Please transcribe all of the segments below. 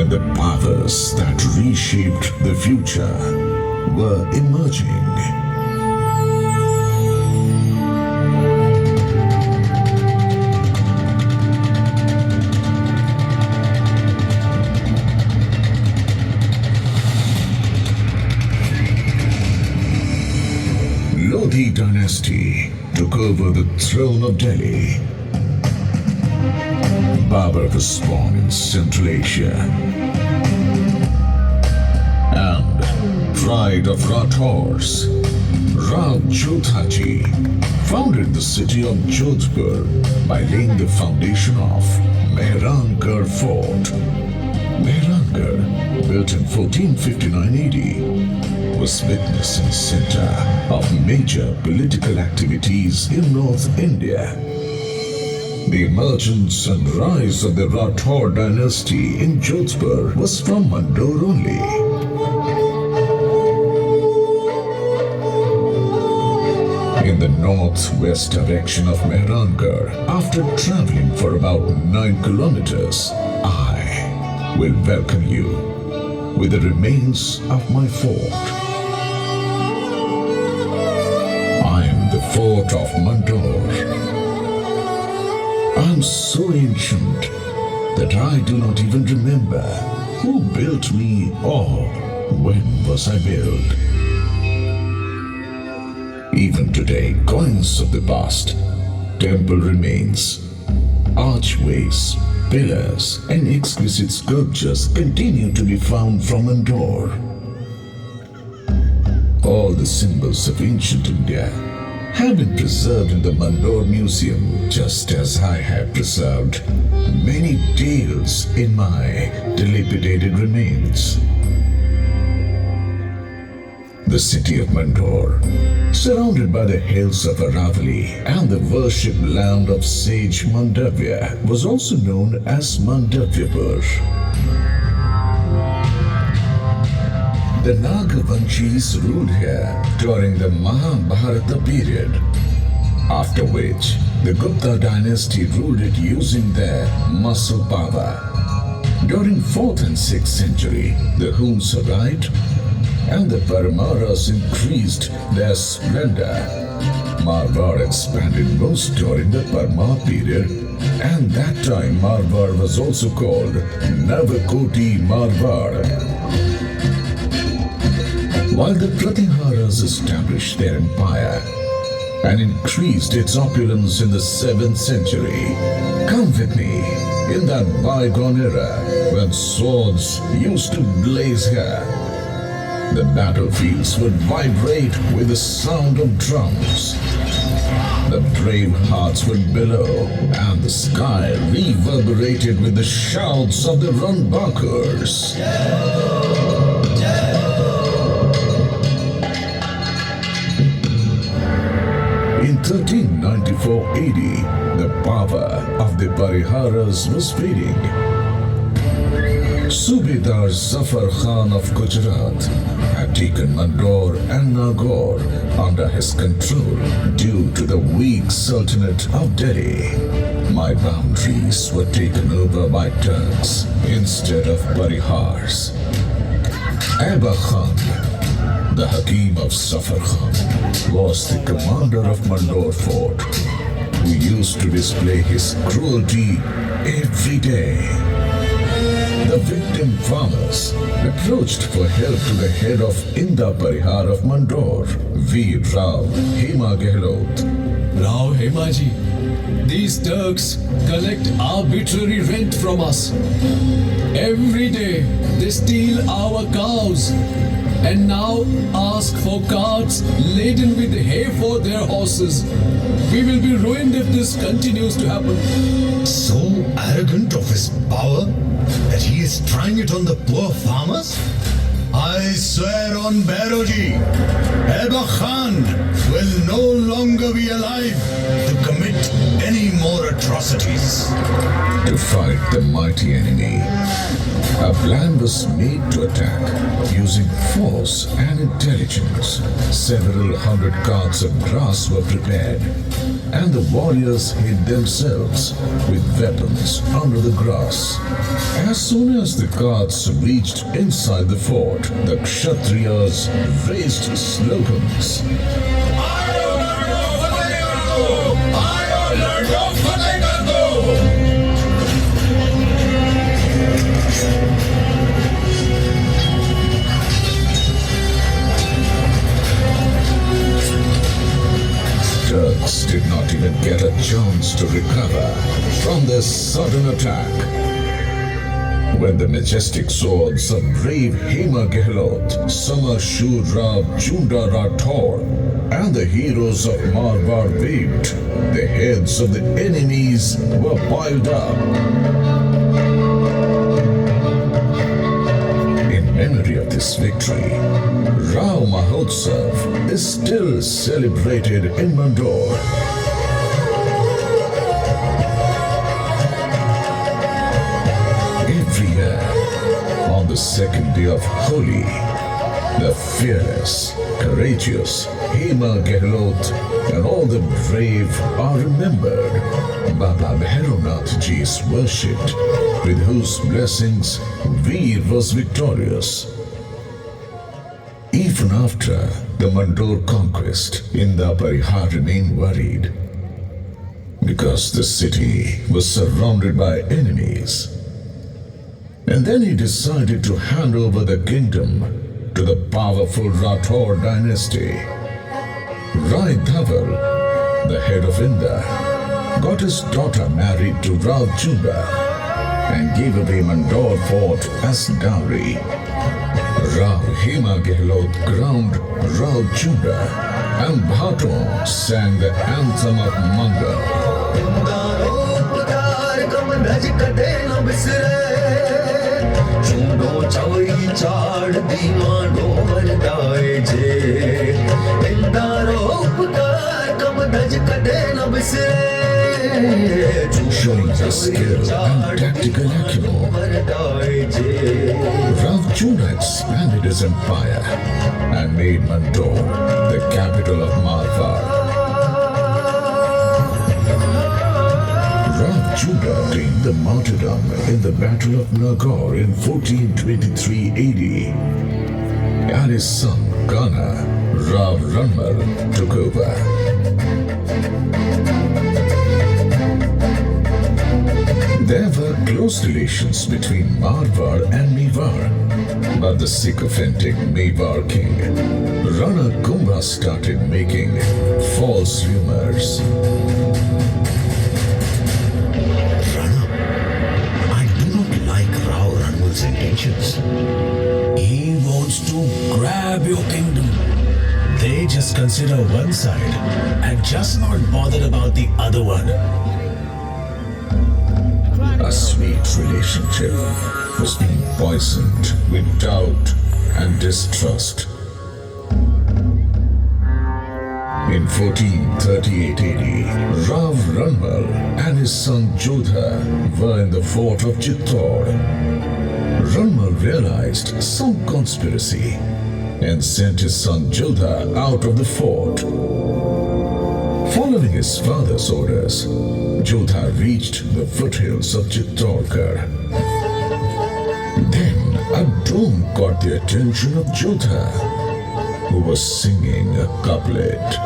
when the powers that reshaped the future were emerging. Lodi dynasty took over the throne of Delhi. Babur was born in Central Asia and pride of Rathors, Rao Jodhaji founded the city of Jodhpur by laying the foundation of Mehrangarh Fort. Mehrangarh, built in 1459 AD, was witness and center of major political activities in North India. The emergence and rise of the Rathore dynasty in Jodhpur was from Mandore only. In the northwest direction of Mehrangarh, after traveling for about 9 kilometers, I will welcome you with the remains of my fort. I am the fort of Mandore. I am so ancient that I do not even remember who built me or when was I built. Even today, coins of the past, temple remains, archways, pillars and exquisite sculptures continue to be found from Mandore. All the symbols of ancient India have been preserved in the Mandore Museum, just as I have preserved many tales in my dilapidated remains. The city of Mandore, surrounded by the hills of Aravalli and the worship land of sage Mandavya, was also known as Mandavyapur. The Nagavanshis ruled here during the Mahabharata period, after which the Gupta dynasty ruled it using their muscle power. During 4th and 6th century, the Huns arrived and the Paramaras increased their splendor. Marwar expanded most during the Parma period, and that time Marwar was also called Navakoti Marwar. While the Pratiharas established their empire and increased its opulence in the 7th century, come with me in that bygone era when swords used to blaze here. The battlefields would vibrate with the sound of drums. The brave hearts would bellow, and the sky reverberated with the shouts of the Runbakers. In 1394 AD, the power of the Pariharas was fading. Subedar Zafar Khan of Gujarat had taken Mandore and Nagaur under his control due to the weak Sultanate of Delhi. My boundaries were taken over by Turks instead of Parihars. Aba Khan, the Hakim of Zafar Khan, was the commander of Mandore Fort, who used to display his cruelty every day. The victim farmers approached for help to the head of Inda Parihar of Mandore, Veer Rao Hema Gehlot. Rao Hemaji, these Turks collect arbitrary rent from us. Every day they steal our cows and now ask for carts laden with hay for their horses. We will be ruined if this continues to happen. So arrogant of his power that he is trying it on the poor farmers? I swear on Bairoji, Eba Khan will no longer be alive to commit any more atrocities. To fight the mighty enemy, a plan was made to attack using force and intelligence. Several hundred carts of grass were prepared, and the warriors hid themselves with weapons under the grass. As soon as the Goths reached inside the fort, the Kshatriyas raised slogans. Turks did not even get a chance to recover from this sudden attack. When the majestic swords of brave Hema Gehlot, Samar Shur Rav Chunda Rathor, and the heroes of Marwar waved, the heads of the enemies were piled up. In memory of this victory, Rao Mahotsav is still celebrated in Mandore. Every year, on the second day of Holi, the fearless, courageous Hema Gehlot and all the brave are remembered. Baba Bhaironath Ji is worshipped, with whose blessings Veer was victorious. Even after the Mandore conquest, Inda Parihar remained worried because the city was surrounded by enemies. And then he decided to hand over the kingdom to the powerful Rathor dynasty. Rai Dhaval, the head of Inda, got his daughter married to Rao Chunda and gave away Mandore fort as dowry. Rao Hema Gehlot crowned Rao Chunda and Bhaton sang the anthem of Mandore. Showing his skill and tactical acumen, Rav Chunda expanded his empire and made Mandore the capital of Marwar. Rav Chunda obtained the martyrdom in the Battle of Nagaur in 1423 AD, and his son Kana, Rav Ranmal, took over. There were close relations between Marwar and Mewar, but the sycophantic Mewar king, Rana Kumbha, started making false rumors. Rana, I do not like Rao Ranmal's intentions. He wants to grab your kingdom. They just consider one side and just not bothered about the other one. A sweet relationship was being poisoned with doubt and distrust. In 1438 AD, Rav Ranmal and his son Jodha were in the fort of Chittor. Ranmal realized some conspiracy and sent his son Jodha out of the fort. Following his father's orders, Jodha reached the foothills of Chittorgarh. Then a drone caught the attention of Jodha, who was singing a couplet.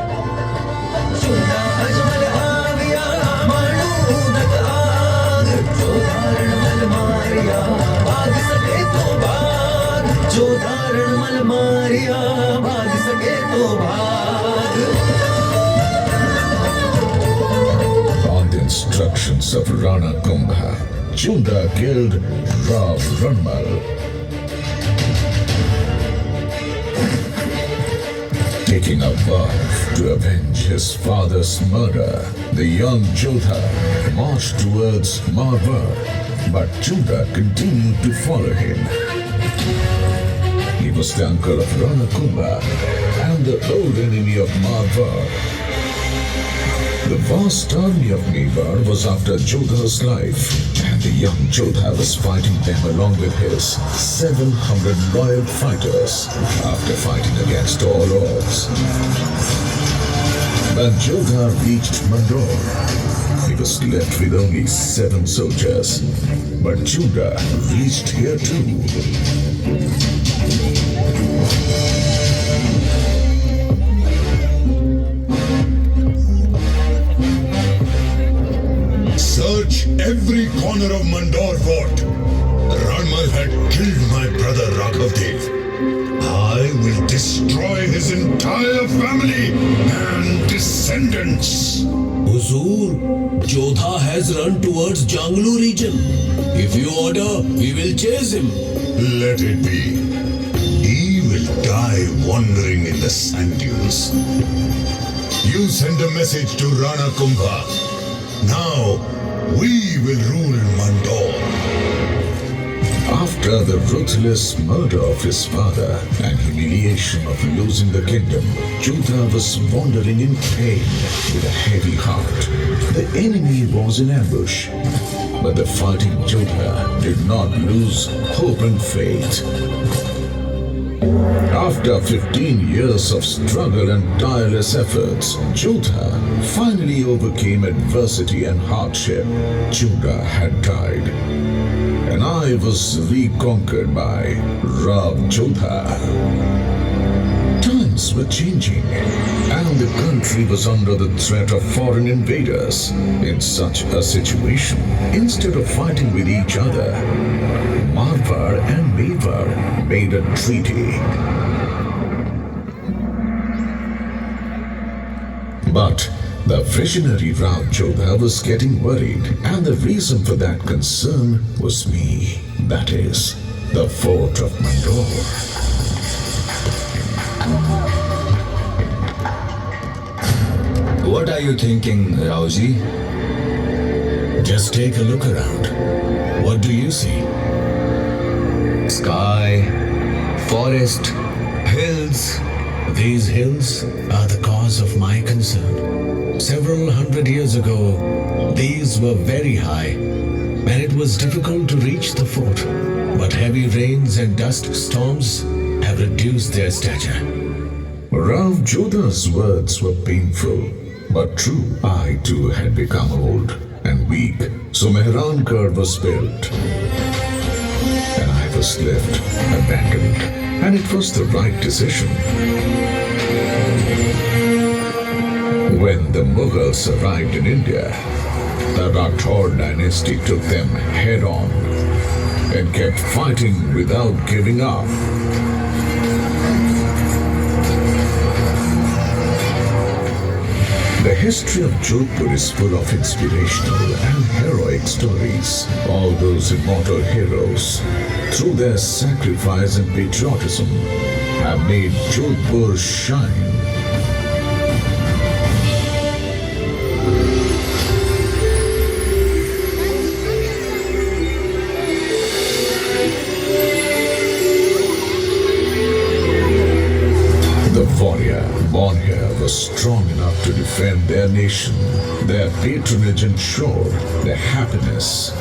On the instructions of Rana Kumbha, Chunda killed Rav Ranmal. Taking a vow to avenge his father's murder, the young Jodha marched towards Marwar, but Chunda continued to follow him. He was the uncle of Rana Kumbha and the old enemy of Marwar. The vast army of Mewar was after Jodha's life, and the young Jodha was fighting them along with his 700 loyal fighters after fighting against all odds. When Jodha reached Mandore, he was left with only 7 soldiers. But Judah reached here too. Search every corner of Mandore fort. Ranmal had killed my brother Raghav Dev. I will destroy his entire family and descendants. Huzur, Jodha has run towards Janglu region. If you order, we will chase him. Let it be. He will die wandering in the sand dunes. You send a message to Rana Kumbha. Now, we will rule Mandore. After the ruthless murder of his father and humiliation of losing the kingdom, Judah was wandering in pain with a heavy heart. The enemy was in ambush, but the fighting Judah did not lose hope and faith. After 15 years of struggle and tireless efforts, Judah finally overcame adversity and hardship. Judah had died, and I was reconquered by Rav Jodha. Times were changing, and the country was under the threat of foreign invaders. In such a situation, instead of fighting with each other, Marwar and Mewar made a treaty. But the visionary Rav Jodha was getting worried, and the reason for that concern was me. That is, the fort of Mandore. What are you thinking, Rauji? Just take a look around. What do you see? Sky, forest, hills. These hills are the cause of my concern. Several hundred years ago, these were very high, and it was difficult to reach the fort. But heavy rains and dust storms have reduced their stature. Rav Jodha's words were painful, but true. I too had become old and weak, so Mehrankar was built, and I was left abandoned, and it was the right decision. When the Mughals arrived in India, the Rathod dynasty took them head on and kept fighting without giving up. The history of Jodhpur is full of inspirational and heroic stories. All those immortal heroes, through their sacrifice and patriotism, have made Jodhpur shine. The warrior born here was strong enough to defend their nation. Their patronage ensured the happiness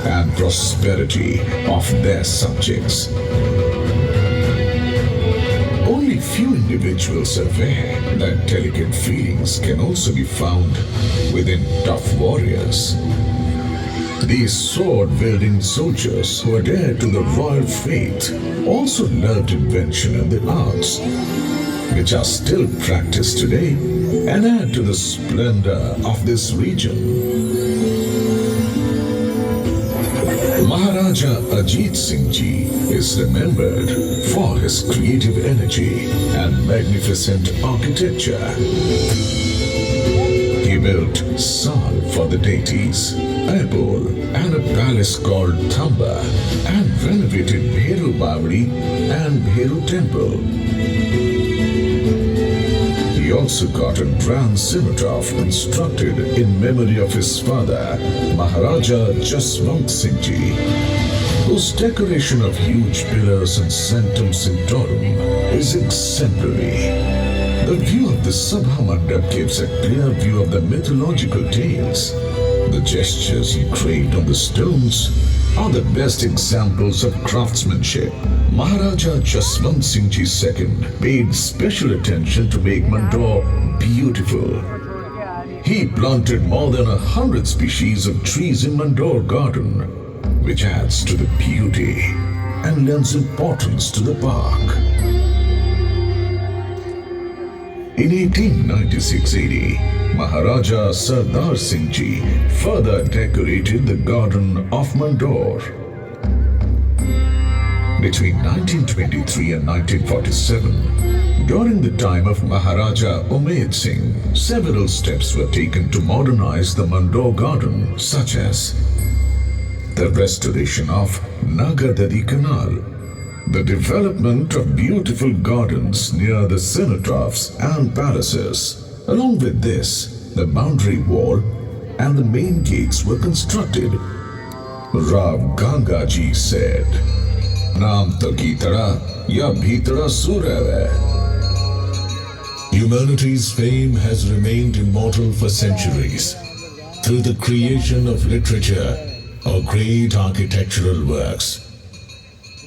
and prosperity of their subjects. Only few individuals are aware that delicate feelings can also be found within tough warriors. These sword-wielding soldiers who adhered to the royal faith also loved invention and the arts, which are still practiced today and add to the splendor of this region. Maharaja Ajit Singh Ji is remembered for his creative energy and magnificent architecture. He built Sal for the deities, Aibol, and a palace called Thamba, and renovated Bheru Bavadi and Bheru Temple. He also got a grand cenotaph constructed in memory of his father, Maharaja Jaswant Singh Ji, whose decoration of huge pillars and sanctum sanctorum is exemplary. The view of the Sabha Mandap gives a clear view of the mythological tales. The gestures engraved on the stones are the best examples of craftsmanship. Maharaja Jaswant Singh Ji II paid special attention to make Mandore beautiful. he planted more than 100 species of trees in Mandore garden, which adds to the beauty and lends importance to the park. In 1896-80, Maharaja Sardar Singh Ji further decorated the garden of Mandore. Between 1923 and 1947, during the time of Maharaja Umed Singh, several steps were taken to modernize the Mandore garden, such as the restoration of Nagadadi Canal, the development of beautiful gardens near the cenotaphs and palaces. Along with this, the boundary wall and the main gates were constructed. Rav Gangaji said, Naam to kitara ya bhitara surave. Humanity's fame has remained immortal for centuries through the creation of literature or great architectural works.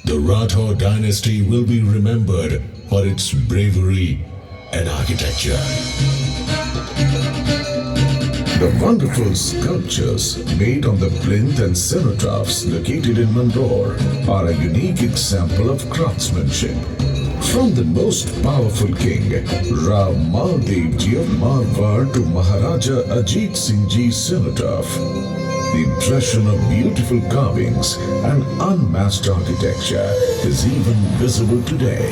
The Rathore dynasty will be remembered for its bravery and architecture. The wonderful sculptures made on the plinth and cenotaphs located in Mandore are a unique example of craftsmanship. From the most powerful king, Rao Maldev Ji of Marwar, to Maharaja Ajit Singh Ji's cenotaph, the impression of beautiful carvings and unmatched architecture is even visible today.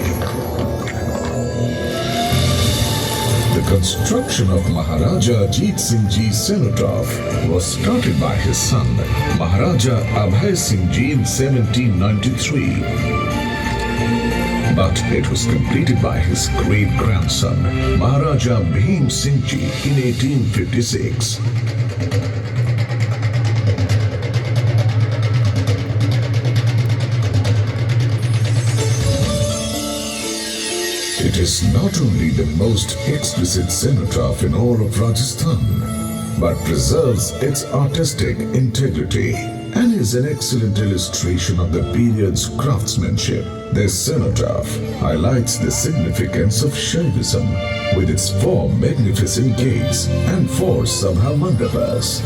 The construction of Maharaja Ajit Singh Ji's cenotaph was started by his son, Maharaja Abhay Singh Ji, in 1793. But it was completed by his great-grandson, Maharaja Bhim Singh Ji, in 1856. It is not only the most exquisite cenotaph in all of Rajasthan, but preserves its artistic integrity and is an excellent illustration of the period's craftsmanship. This cenotaph highlights the significance of Shaivism with its 4 magnificent gates and 4 Sabha Mandapas.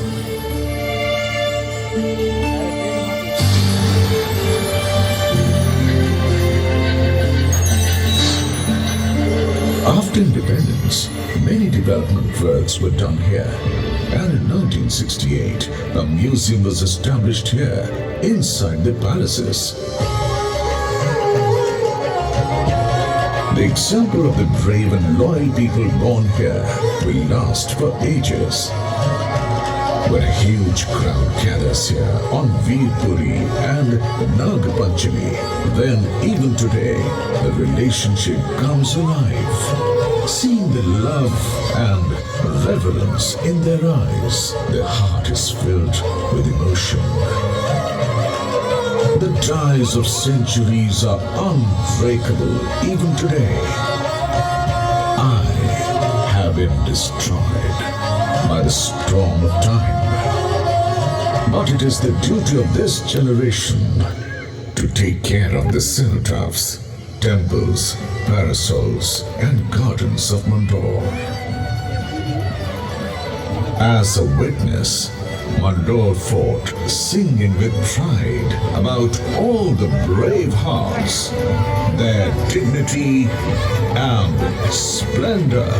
After independence, many development works were done here, and in 1968, a museum was established here, inside the palaces. The example of the brave and loyal people born here will last for ages. When a huge crowd gathers here on Veer Puri and Nag Panchami, then even today, the relationship comes alive. Seeing the love and reverence in their eyes, the heart is filled with emotion. The ties of centuries are unbreakable even today. I have been destroyed by the storm of time. But it is the duty of this generation to take care of the cenotaphs, temples, parasols, and gardens of Mandore. As a witness, Mandore Fort, singing with pride about all the brave hearts, their dignity and splendor.